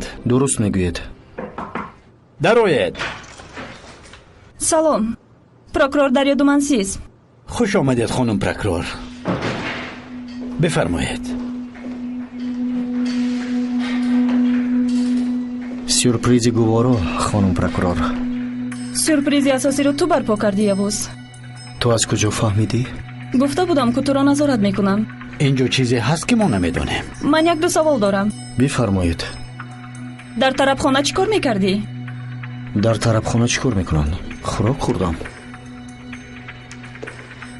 میگویند. درست میگوید. درآیید. سلام. پروکورور دریا دومنسیز. خوش آمدید خانم پروکورور. بفرمایید. سورپریزی گوارا خانم پروکورور. سورپریزی اساسی رو تو برپا کردی یوز. تو از کجا فهمیدی؟ گفته بودم که تو را نظارت میکنم. اینجا چیزی هست که ما نمیدونیم. من یک دو سوال دارم. بفرمایید. در طرف خانه چی کار میکردی؟ در طرف خانه چی کار میکنن؟ خوراک خوردم.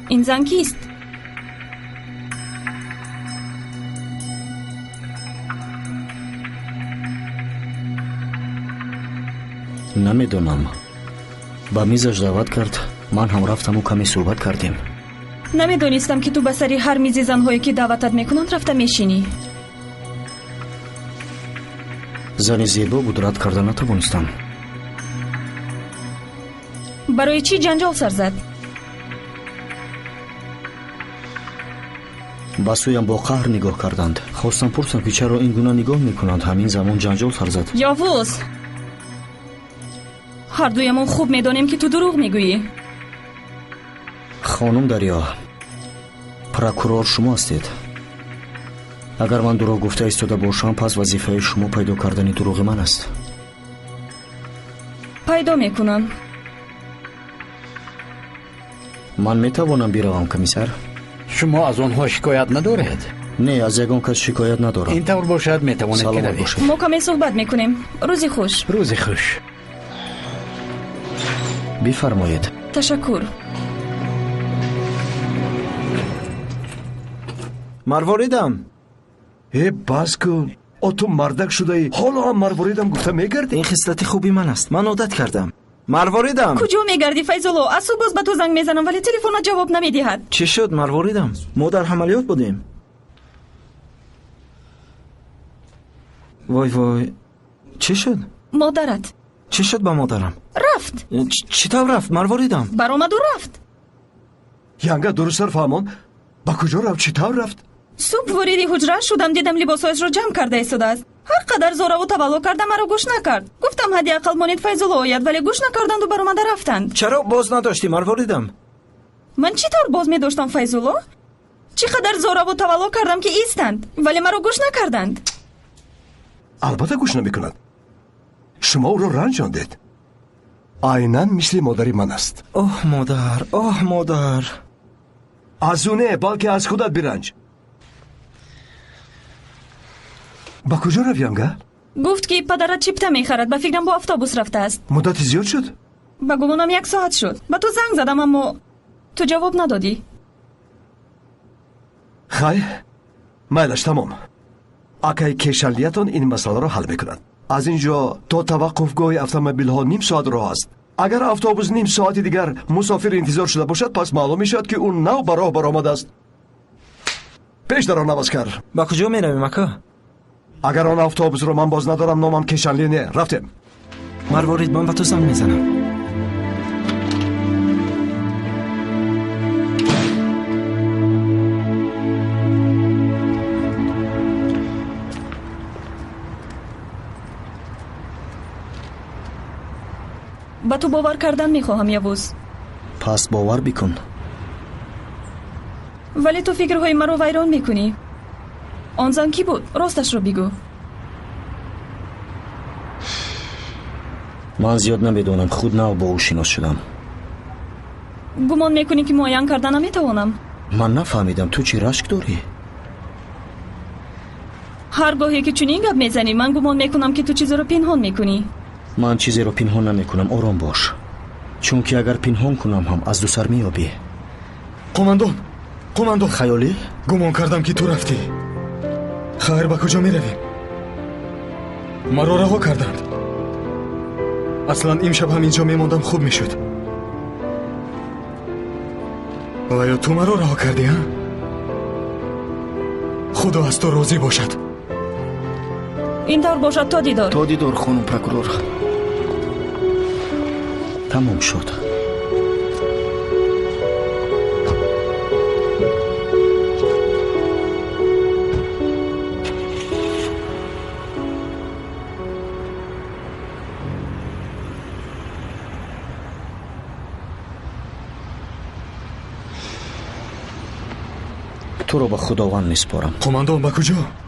این زن کیست؟ نمیدونم. با میزش دعوت کرد. من هم رفتم و کمی صحبت کردیم. نمیدونستم که تو به سری هر میزی زنهایی که دعوتت میکنند رفته میشینی. زنی زیبا بود، رد کردن نتوانستم. برای چی جنجال سر زد؟ با سویم با قهر نگاه کردند. خواستم پرسم که چرا این گونه نگاه میکنند. همین زمان جنجال سر زد. یاوز، هر دویمون خوب میدونیم که تو دروغ میگویی. خانم دریا، پروکورور شما هستید. اگر من دروغ گفته ایستاده باشم پس وظیفه شما پیدا کردن دروغ من است. پیدا میکنم. من میتوانم بروم کمیسر؟ شما از آنها شکایت ندارید؟ نه، از یگان کس شکایت ندارم. این طور باشد میتوانید که روید. ما کمی صحبت میکنیم. روزی خوش. روزی خوش. بفرمایید. تشکر. مرواریدم. بس کن. تو مردک شده ای. حالا هم مرواریدم گفته میگردی؟ این خصلت خوبی من است. من عادت کردم. مرواریدم. کجا میگردی فیضالله؟ از صبح باز به تو زنگ میزنم ولی تلفن جواب نمیدهد. چی شد مرواریدم؟ ما در عملیات بودیم. وای وای. چی شد؟ مادرت. چی شد با مادرم؟ رفت. چطور رفت مرواریدم؟ برآمد و رفت. ینگه درست فرمان. با کجا رفت؟ چطور رفت؟ صبح وریدی حجره شدم دیدم لباسایش رو جمع کرده ایستاده است. هر قدر زورا و تولو کردم مرا گوش نکرد. گفتم هدی عقل مانید فیضالله آید ولی گوش نکردند و برآمده رفتند. چرا باز نداشتی مرواریدم؟ من چی طور باز می داشتم فیضالله؟ چی قدر زورا و تولو کردم که ایستند ولی مرا گوش نکردند. البته گوش نمیکنند. شما او رو رنجاندید. عیناً مثل مادری من است. اوه مادر، اوه مادر. از اونه بلکه از خودت برنج. با کجا رویم؟ گفت که پدرت چیپته میخرد. به فکرم با اتوبوس رفته است. مدت زیاد شد؟ به گمانم 1 ساعت شد. به تو زنگ زدم اما تو جواب ندادی. خیر میلش تمام. اکای کشالیتون این مسئله رو حل میکند. از اینجا تا توقفگاه اتومبیل ها 1/2 ساعت راه است. اگر اتوبوس 1/2 ساعت دیگر مسافر انتظار شده باشد پس معلوم میشد که اون نو به راه برآمده است. پیش در آن نواز کرد. با کجا میرویم اکا؟ اگر آن اتوبوس رو من باز ندارم نامم کشالی نه. رفتیم. مروارید من به تو زنگ میزنم. با تو باور کردن میخواهم یوز. پس باور بکن. ولی تو فکرهای مرا ویران میکنی. آن زن کی بود؟ راستش رو بگو. من زیاد نمیدونم. خود نو با او شناس شدم. گمان میکنی که معاین کردن نمیتوانم؟ من نفهمیدم تو چی رشک داری؟ هر گاهی که چنین گپ میزنی من گمان میکنم که تو چیزی رو پنهان میکنی. من چیزی رو پنهان نمیکنم. آرام باش. چون که اگر پنهان کنم هم از دو سر میابی. قماندان خیالی؟ گمان کردم که تو رفتی. خیر با کجا میرویم؟ مرا رها کردند. اصلا امشب هم اینجا میماندم خوب میشد. آیا تو مرا رها کردی ها؟ خدا از تو راضی باشد. این طور باشد تا دیدار. تا دیدار خانم پروکورور. تمام شد. туро ба худованд миспорам. қумандон ба куҷо?